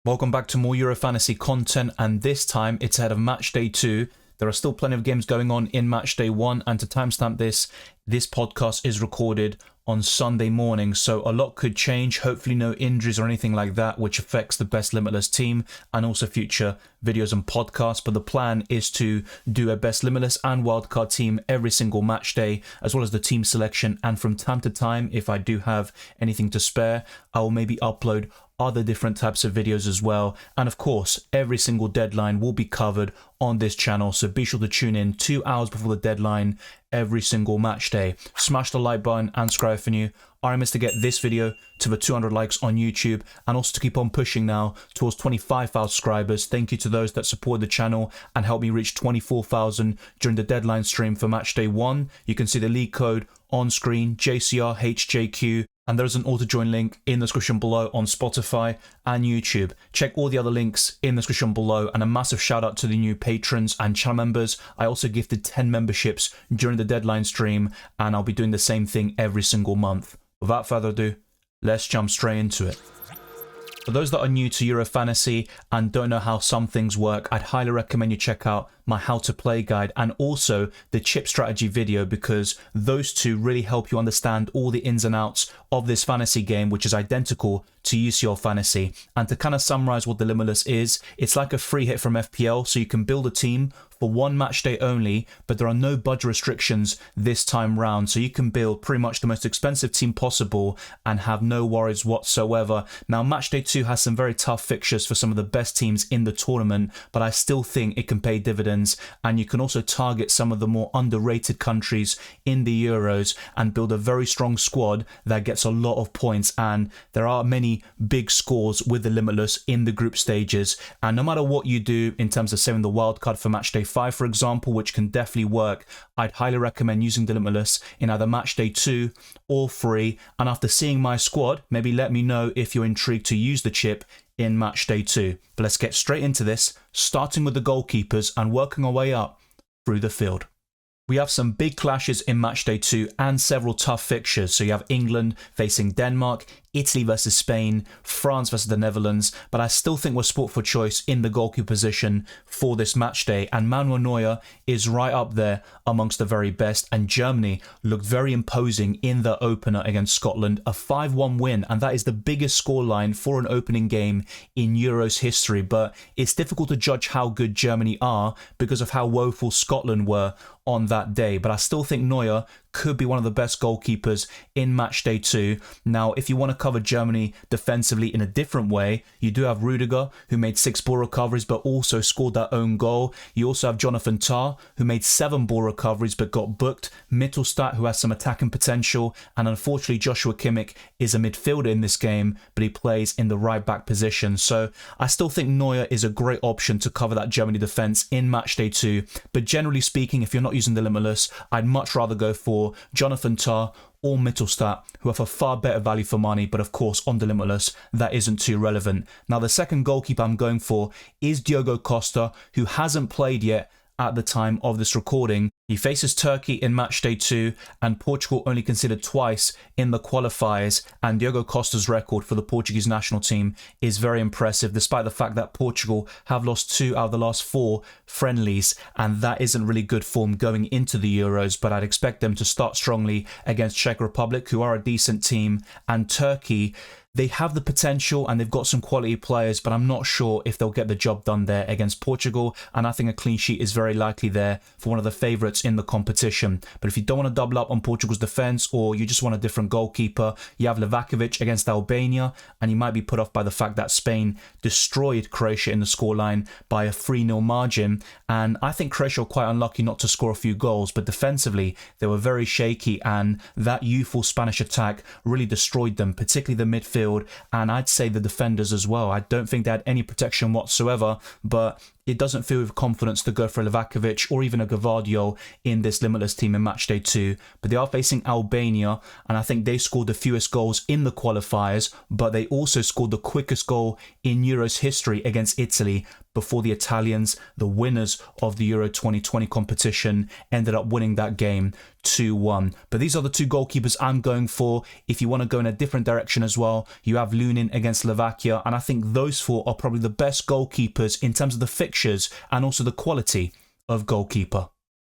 Welcome back to more Euro Fantasy content, and this time it's ahead of Matchday 2. There are still plenty of games going on in Matchday 1, and to timestamp this podcast is recorded on Sunday morning, so a lot could change. Hopefully no injuries or anything like that, which affects the best Limitless team and also future videos and podcasts. But the plan is to do a best Limitless and wildcard team every single match day, as well as the team selection. And from time to time, if I do have anything to spare, I will maybe upload other different types of videos as well. And of course, every single deadline will be covered on this channel, so be sure to tune in 2 hours before the deadline every single match day. Smash the like button and subscribe if you're new. RMS to get this video to the 200 likes on YouTube, and also to keep on pushing now towards 25,000 subscribers. Thank you to those that support the channel and helped me reach 24,000 during the deadline stream for Matchday 1. You can see the league code on screen, JCRHjQ. And there's an auto-join link in the description below on Spotify and YouTube. Check all the other links in the description below, and a massive shout out to the new patrons and channel members. I also gifted 10 memberships during the deadline stream, and I'll be doing the same thing every single month. Without further ado, let's jump straight into it. For those that are new to Euro Fantasy and don't know how some things work, I'd highly recommend you check out my how to play guide and also the chip strategy video, because those two really help you understand all the ins and outs of this fantasy game, which is identical to UCL Fantasy. And to kind of summarize what the Limitless is, it's like a free hit from FPL, so you can build a team for one match day only, but there are no budget restrictions this time round, so you can build pretty much the most expensive team possible and have no worries whatsoever. Now, Matchday 2 has some very tough fixtures for some of the best teams in the tournament, but I still think it can pay dividends, and you can also target some of the more underrated countries in the Euros and build a very strong squad that gets a lot of points. And there are many big scores with the Limitless in the group stages, and no matter what you do in terms of saving the wildcard for Matchday 5, for example, which can definitely work, I'd highly recommend using the Limitless in either Matchday 2 or 3. And after seeing my squad, maybe let me know if you're intrigued to use the chip in Matchday 2. But let's get straight into this, starting with the goalkeepers and working our way up through the field. We have some big clashes in Matchday 2 and several tough fixtures. So you have England facing Denmark, Italy versus Spain, France versus the Netherlands, but I still think we're sport for choice in the goalkeeper position for this match day, and Manuel Neuer is right up there amongst the very best. And Germany looked very imposing in the opener against Scotland, a 5-1 win, and that is the biggest scoreline for an opening game in Euros history. But it's difficult to judge how good Germany are because of how woeful Scotland were on that day, but I still think Neuer could be one of the best goalkeepers in Matchday 2. Now, if you want to cover Germany defensively in a different way, you do have Rudiger, who made 6 ball recoveries but also scored that own goal. You also have Jonathan Tah, who made 7 ball recoveries but got booked. Mittelstadt, who has some attacking potential, and unfortunately Joshua Kimmich is a midfielder in this game, but he plays in the right back position. So I still think Neuer is a great option to cover that Germany defense in Matchday 2. But generally speaking, if you're not using the Limitless, I'd much rather go for Jonathan Tah or Mittelstadt, who have a far better value for money, but of course on the Limitless that isn't too relevant. Now, the second goalkeeper I'm going for is Diogo Costa, who hasn't played yet at the time of this recording. He faces Turkey in Matchday 2 and Portugal only considered twice in the qualifiers, and Diogo Costa's record for the Portuguese national team is very impressive, despite the fact that Portugal have lost 2 out of the last 4 friendlies, and that isn't really good form going into the Euros. But I'd expect them to start strongly against Czech Republic, who are a decent team, and Turkey. They have the potential and they've got some quality players, but I'm not sure if they'll get the job done there against Portugal, and I think a clean sheet is very likely there for one of the favourites in the competition. But if you don't want to double up on Portugal's defence, or you just want a different goalkeeper, you have Livakovic against Albania, and you might be put off by the fact that Spain destroyed Croatia in the scoreline by a 3-0 margin, and I think Croatia were quite unlucky not to score a few goals, but defensively they were very shaky, and that youthful Spanish attack really destroyed them, particularly the midfield, and I'd say the defenders as well. I don't think they had any protection whatsoever, but it doesn't feel with confidence to go for a Livakovic or even a Gvardiol in this Limitless team in Matchday 2. But they are facing Albania, and I think they scored the fewest goals in the qualifiers, but they also scored the quickest goal in Euros history against Italy before the Italians, the winners of the Euro 2020 competition, ended up winning that game 2-1. But these are the two goalkeepers I'm going for. If you want to go in a different direction as well, you have Lunin against Slovakia, and I think those four are probably the best goalkeepers in terms of the fixtures and also the quality of goalkeeper.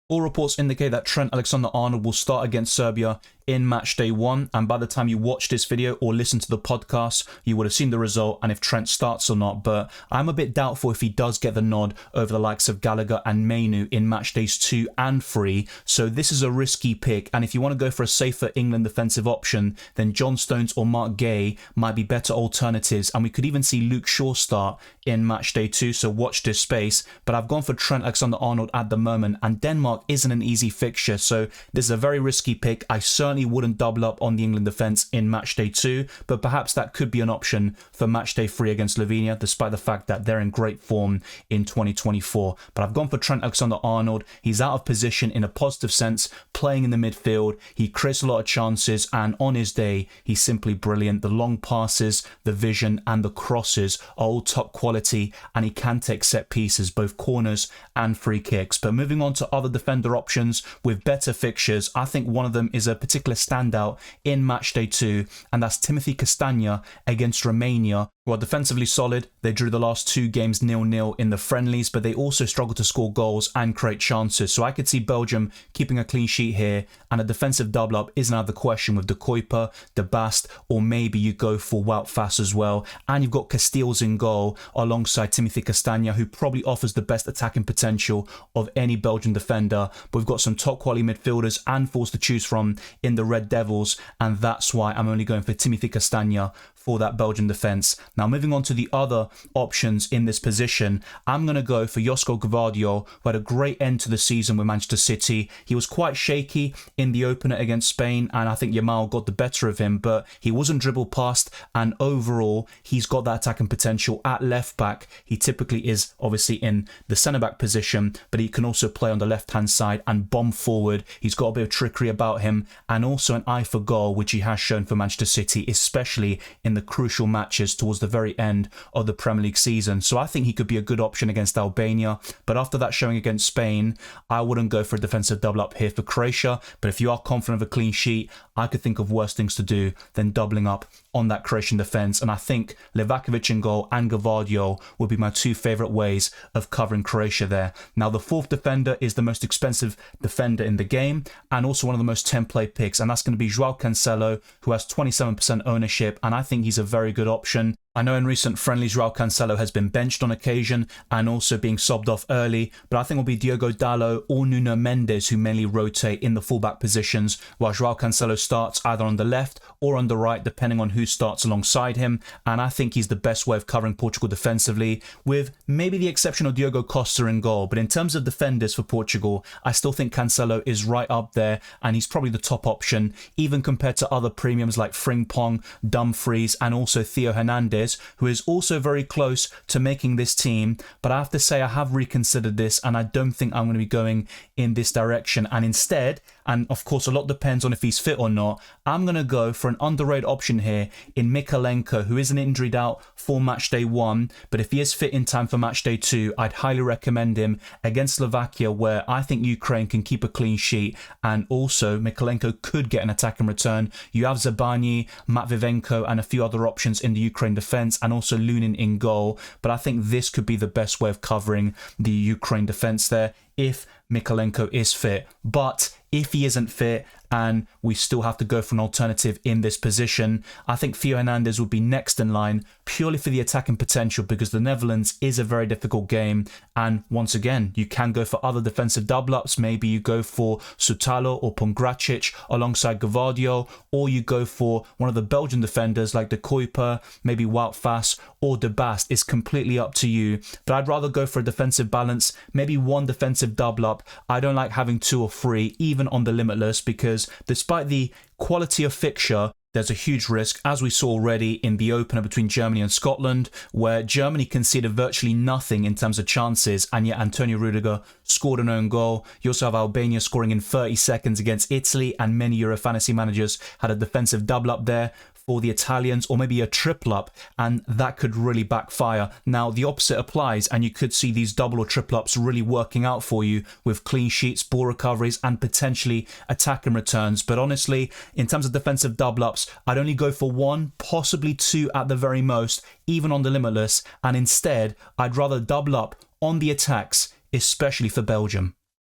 All reports indicate that Trent Alexander-Arnold will start against Serbia in Matchday 1, and by the time you watch this video or listen to the podcast, you would have seen the result and if Trent starts or not, but I'm a bit doubtful if he does get the nod over the likes of Gallagher and Mainu in Matchdays 2 and 3, so this is a risky pick, and if you want to go for a safer England defensive option, then John Stones or Mark Gay might be better alternatives, and we could even see Luke Shaw start in Matchday 2, so watch this space, but I've gone for Trent Alexander-Arnold at the moment, and Denmark isn't an easy fixture, so this is a very risky pick. I certainly wouldn't double up on the England defence in Matchday 2, but perhaps that could be an option for Matchday 3 against Slovenia, despite the fact that they're in great form in 2024. But I've gone for Trent Alexander-Arnold. He's out of position in a positive sense, playing in the midfield. He creates a lot of chances, and on his day, he's simply brilliant. The long passes, the vision, and the crosses are all top quality, and he can take set pieces, both corners and free kicks. But moving on to other defender options with better fixtures, I think one of them is a particular standout in Matchday 2, and that's Timothy Castagna against Romania, who are defensively solid. They drew the last two games 0-0 in the friendlies, but they also struggled to score goals and create chances. So I could see Belgium keeping a clean sheet here, and a defensive double-up isn't out of the question with De Kuyper, De Bast, or maybe you go for Wout Faes as well. And you've got Casteels in goal alongside Timothy Castagna, who probably offers the best attacking potential of any Belgian defender. But we've got some top quality midfielders and forwards to choose from in the Red Devils, and that's why I'm only going for Timothy Castagna for that Belgian defence. Now moving on to the other options in this position, I'm going to go for Josko Gvardiol, who had a great end to the season with Manchester City. He was quite shaky in the opener against Spain, and I think Yamal got the better of him, but he wasn't dribbled past, and overall he's got that attacking potential at left back. He typically is obviously in the centre back position, but he can also play on the left hand side and bomb forward. He's got a bit of trickery about him, and also an eye for goal, which he has shown for Manchester City, especially in the crucial matches towards the very end of the Premier League season. So I think he could be a good option against Albania, but after that showing against Spain, I wouldn't go for a defensive double up here for Croatia. But if you are confident of a clean sheet, I could think of worse things to do than doubling up on that Croatian defence, and I think Livakovic in goal and Gvardiol would be my two favourite ways of covering Croatia there. Now the fourth defender is the most expensive defender in the game, and also one of the most template picks, and that's going to be Joao Cancelo, who has 27% ownership, and I think he's a very good option. I know in recent friendlies Joao Cancelo has been benched on occasion and also being subbed off early, but I think it will be Diogo Dalot or Nuno Mendes who mainly rotate in the fullback positions, while Joao Cancelo starts either on the left or on the right depending on who starts alongside him, and I think he's the best way of covering Portugal defensively, with maybe the exception of Diogo Costa in goal. But in terms of defenders for Portugal, I still think Cancelo is right up there, and he's probably the top option, even compared to other premiums like Frimpong, Dumfries, and also Theo Hernandez, who is also very close to making this team. But I have to say I have reconsidered this, and I don't think I'm going to be going in this direction, and instead, and of course a lot depends on if he's fit or not, I'm going to go for an underrated option here in Mykolenko, who isn't injured out for Matchday 1, but if he is fit in time for Matchday 2, I'd highly recommend him against Slovakia, where I think Ukraine can keep a clean sheet, and also Mykolenko could get an attack in return. You have Zabani, Matvivenko, and a few other options in the Ukraine defence, and also Lunin in goal, but I think this could be the best way of covering the Ukraine defence there if Mykolenko is fit. But if he isn't fit and we still have to go for an alternative in this position, I think Theo Hernandez would be next in line purely for the attacking potential, because the Netherlands is a very difficult game, and once again you can go for other defensive double-ups. Maybe you go for Sutalo or Pongracic alongside Gvardiol, or you go for one of the Belgian defenders like De Kuyper, maybe Wout Faes or De Bast. It's completely up to you, but I'd rather go for a defensive balance, maybe one defensive double-up. I don't like having two or three even on the Limitless, because despite the quality of fixture, there's a huge risk, as we saw already in the opener between Germany and Scotland, where Germany conceded virtually nothing in terms of chances, and yet Antonio Rudiger scored an own goal. You also have Albania scoring in 30 seconds against Italy, and many Euro fantasy managers had a defensive double up there for the Italians, or maybe a triple up, and that could really backfire. Now, the opposite applies, and you could see these double or triple ups really working out for you with clean sheets, ball recoveries, and potentially attacking returns. But honestly, in terms of defensive double ups, I'd only go for one, possibly two at the very most, even on the Limitless, and instead, I'd rather double up on the attacks, especially for Belgium.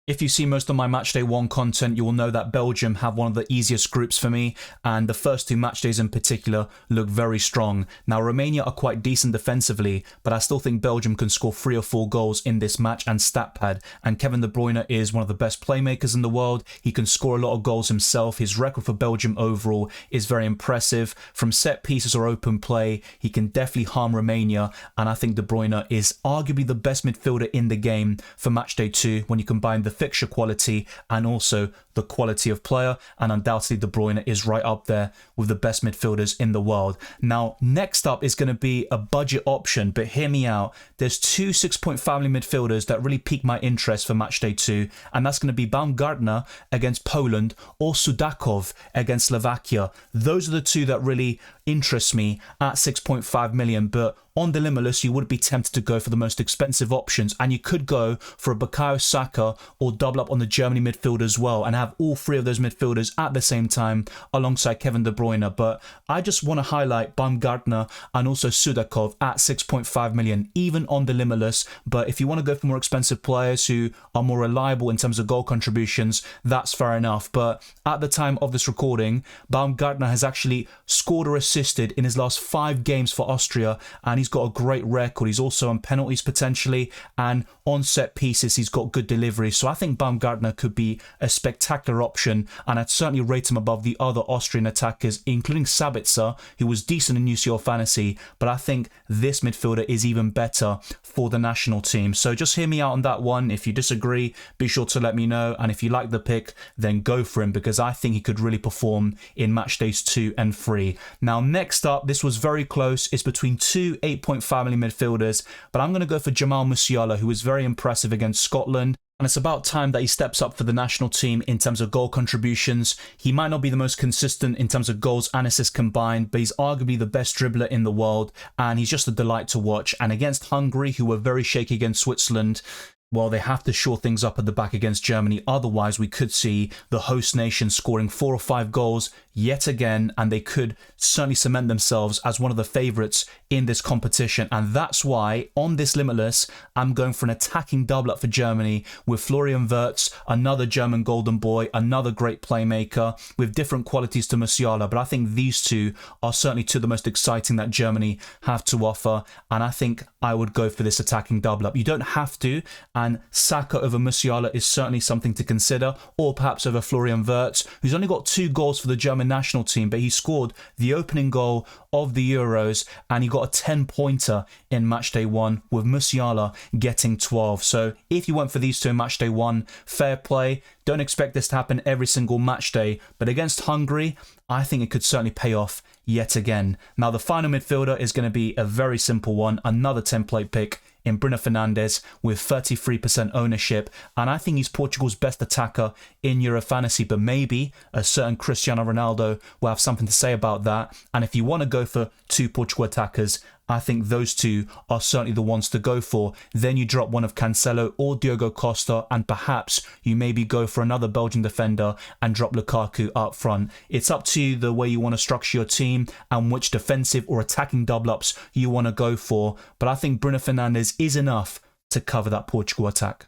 If you see most of my Matchday 1 content, you will know that Belgium have one of the easiest groups for me, and the first two matchdays in particular look very strong. Now, Romania are quite decent defensively, but I still think Belgium can score 3 or 4 goals in this match and stat pad, and Kevin De Bruyne is one of the best playmakers in the world. He can score a lot of goals himself. His record for Belgium overall is very impressive. From set pieces or open play, he can definitely harm Romania, and I think De Bruyne is arguably the best midfielder in the game for Matchday 2 when you combine the fixture quality and also the quality of player, and undoubtedly De Bruyne is right up there with the best midfielders in the world. Now, next up is going to be a budget option, but hear me out. There's two 6.5 million midfielders that really pique my interest for Matchday 2, and that's going to be Baumgartner against Poland or Sudakov against Slovakia. Those are the two that really interest me at 6.5 million, but on the Limitless, you would be tempted to go for the most expensive options, and you could go for a Bukayo Saka or double up on the Germany midfield as well and have all three of those midfielders at the same time alongside Kevin De Bruyne. But I just want to highlight Baumgartner and also Sudakov at 6.5 million, even on the Limitless. But if you want to go for more expensive players who are more reliable in terms of goal contributions, that's fair enough. But at the time of this recording, Baumgartner has actually scored or assisted in his last 5 games for Austria, and he's got a great record. He's also on penalties potentially, and on set pieces he's got good delivery. So I think Baumgartner could be a spectacular option, and I'd certainly rate him above the other Austrian attackers, including Sabitzer, who was decent in UCL Fantasy, but I think this midfielder is even better for the national team. So just hear me out on that one. If you disagree, be sure to let me know, and if you like the pick, then go for him, because I think he could really perform in match days 2 and 3. Now, next up, this was very close. It's between two 8.5 million midfielders, but I'm going to go for Jamal Musiala, who was very impressive against Scotland. And it's about time that he steps up for the national team in terms of goal contributions. He might not be the most consistent in terms of goals and assists combined, but he's arguably the best dribbler in the world, and he's just a delight to watch. And against Hungary, who were very shaky against Switzerland, well, they have to shore things up at the back against Germany. Otherwise, we could see the host nation scoring 4 or 5 goals yet again, and they could certainly cement themselves as one of the favourites in this competition. And that's why, on this Limitless, I'm going for an attacking double-up for Germany with Florian Wirtz, another German golden boy, another great playmaker with different qualities to Musiala. But I think these two are certainly two of the most exciting that Germany have to offer, and I think I would go for this attacking double-up. You don't have to, and Saka over Musiala is certainly something to consider, or perhaps over Florian Wirtz, who's only got 2 goals for the German national team, but he scored the opening goal of the Euros, and he got a 10-pointer in matchday 1, with Musiala getting 12. So if you went for these two in matchday 1, fair play. Don't expect this to happen every single match day, but against Hungary, I think it could certainly pay off yet again. Now, the final midfielder is going to be a very simple one, another template pick in Bruno Fernandes with 33% ownership, and I think he's Portugal's best attacker in Euro Fantasy, but maybe a certain Cristiano Ronaldo will have something to say about that. And if you want to go for 2 Portugal attackers, I think those two are certainly the ones to go for. Then you drop one of Cancelo or Diogo Costa, and perhaps you maybe go for another Belgian defender and drop Lukaku up front. It's up to you the way you want to structure your team and which defensive or attacking double-ups you want to go for, but I think Bruno Fernandes is enough to cover that Portugal attack.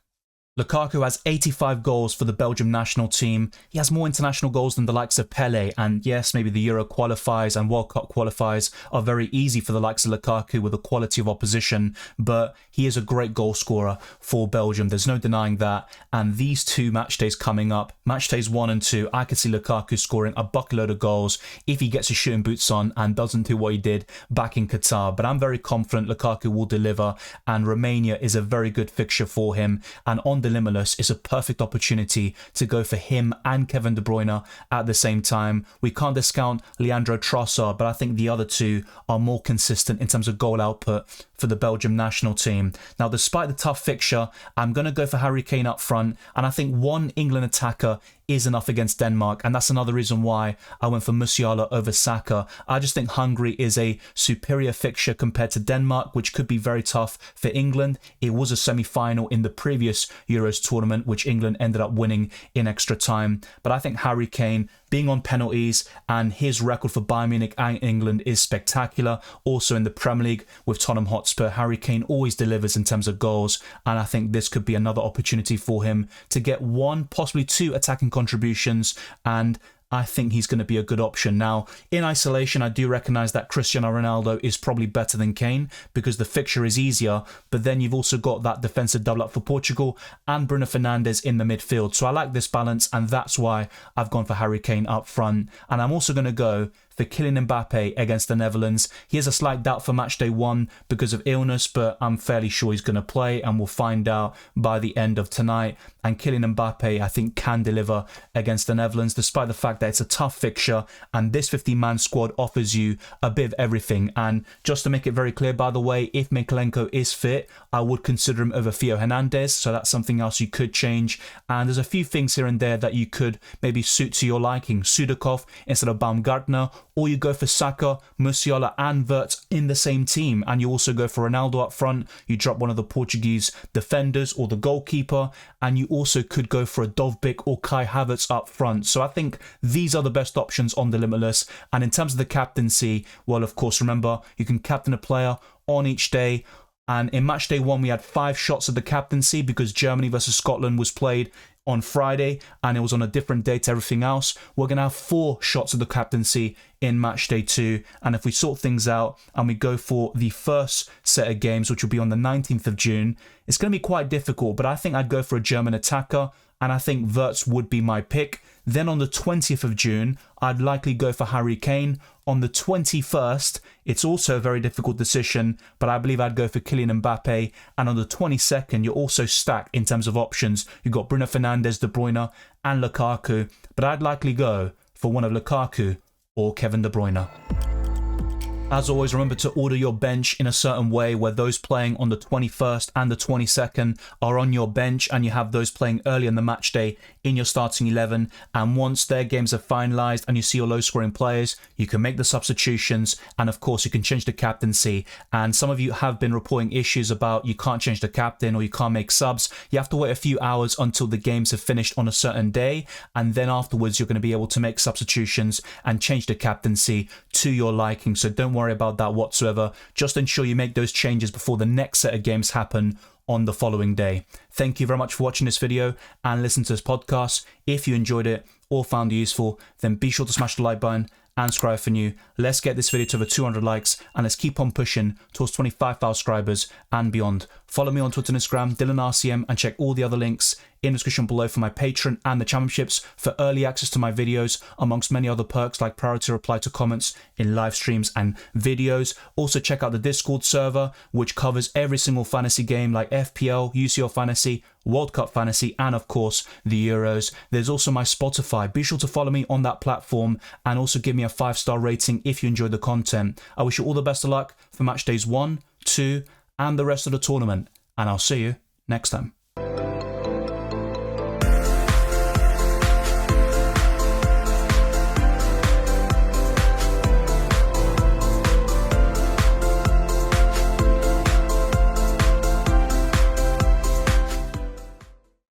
Lukaku has 85 goals for the Belgium national team. He has more international goals than the likes of Pele, and yes, maybe the Euro qualifiers and World Cup qualifiers are very easy for the likes of Lukaku with the quality of opposition, but he is a great goal scorer for Belgium. There's no denying that, and these 2 match days coming up, match days 1 and 2, I could see Lukaku scoring a bucketload of goals if he gets his shooting boots on and doesn't do what he did back in Qatar. But I'm very confident Lukaku will deliver, and Romania is a very good fixture for him. And on the the Limitless is a perfect opportunity to go for him and Kevin De Bruyne at the same time. We can't discount Leandro Trossard, but I think the other two are more consistent in terms of goal output for the Belgium national team. Now, despite the tough fixture, I'm going to go for Harry Kane up front, and I think one England attacker is enough against Denmark, and that's another reason why I went for Musiala over Saka. I just think Hungary is a superior fixture compared to Denmark, which could be very tough for England. It was a semi-final in the previous Euros tournament, which England ended up winning in extra time. But I think Harry Kane, being on penalties, and his record for Bayern Munich and England is spectacular. Also in the Premier League with Tottenham Hotspur, Harry Kane always delivers in terms of goals, and I think this could be another opportunity for him to get one, possibly two attacking contributions, and I think he's going to be a good option. Now, in isolation, I do recognise that Cristiano Ronaldo is probably better than Kane because the fixture is easier, but then you've also got that defensive double up for Portugal and Bruno Fernandes in the midfield. So I like this balance, and that's why I've gone for Harry Kane up front. And I'm also going to go for Kylian Mbappe against the Netherlands. He has a slight doubt for Matchday 1 because of illness, but I'm fairly sure he's going to play, and we'll find out by the end of tonight. And Kylian Mbappe, I think, can deliver against the Netherlands, despite the fact that it's a tough fixture, and this 50-man squad offers you a bit of everything. And just to make it very clear, by the way, if Mykolenko is fit, I would consider him over Theo Hernandez, so that's something else you could change. And there's a few things here and there that you could maybe suit to your liking. Sudakov instead of Baumgartner, or you go for Saka, Musiala and Wirtz in the same team, and you also go for Ronaldo up front. You drop one of the Portuguese defenders or the goalkeeper, and you also could go for a Dovbyk or Kai Havertz up front. So I think these are the best options on the Limitless. And in terms of the captaincy, well, of course, remember, you can captain a player on each day. And in Matchday 1, we had 5 shots of the captaincy because Germany versus Scotland was played on Friday and it was on a different day to everything else. We're going to have 4 shots of the captaincy in Matchday 2. And if we sort things out and we go for the first set of games, which will be on the 19th of June, it's going to be quite difficult, but I think I'd go for a German attacker, and I think Wirtz would be my pick. Then on the 20th of June, I'd likely go for Harry Kane. On the 21st, it's also a very difficult decision, but I believe I'd go for Kylian Mbappe. And on the 22nd, you're also stacked in terms of options. You've got Bruno Fernandes, De Bruyne and Lukaku, but I'd likely go for one of Lukaku or Kevin De Bruyne. As always, remember to order your bench in a certain way where those playing on the 21st and the 22nd are on your bench, and you have those playing early in the match day in your starting 11. And once their games are finalised and you see your low scoring players, you can make the substitutions, and of course you can change the captaincy. And some of you have been reporting issues about you can't change the captain or you can't make subs. You have to wait a few hours until the games have finished on a certain day, and then afterwards you're going to be able to make substitutions and change the captaincy to your liking. So don't worry about that whatsoever. Just ensure you make those changes before the next set of games happen on the following day. Thank you very much for watching this video and listen to this podcast. If you enjoyed it or found it useful, then be sure to smash the like button and subscribe for new. Let's get this video to over 200 likes, and let's keep on pushing towards 25,000 subscribers and beyond. Follow me on Twitter and Instagram, DylanRCM, and check all the other links in the description below for my Patreon and the championships for early access to my videos, amongst many other perks like priority reply to comments in live streams and videos. Also check out the Discord server, which covers every single fantasy game like FPL, UCL Fantasy, World Cup Fantasy, and of course the Euros. There's also my Spotify. Be sure to follow me on that platform and also give me a 5-star rating if you enjoyed the content. I wish you all the best of luck for match days 1, 2 and the rest of the tournament, and I'll see you next time.